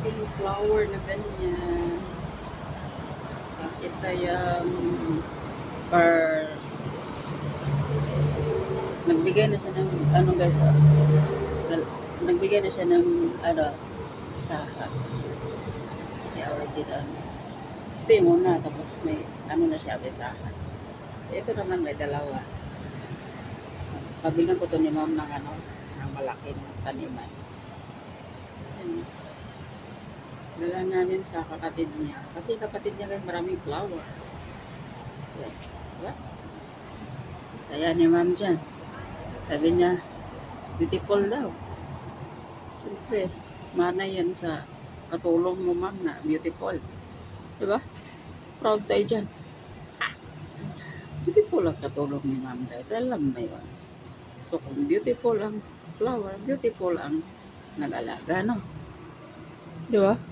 malaking flower na ganyan. Tapos ito yung first. Nagbigay na siya ng, ano guys, nagbigay na siya ng, saka. Yung original. Ito yung una, tapos may, na siya, may saka. Ito naman may dalawa. Pabilang ko to ni ma'am ng ng malaking taniman. Yan. Dala namin sa kapatid niya. Kasi kapatid niya guys, maraming flowers. Yan. Diba? Saya ni ma'am dyan. Sabi niya, beautiful daw. Siyempre, mana yan sa katulong mo ma'am na beautiful. Diba? Proud tayo dyan. Beautiful ang katulong ni ma'am guys. Alam na yun. So, kung beautiful ang flower, beautiful ang nag-alaga, no? Di ba?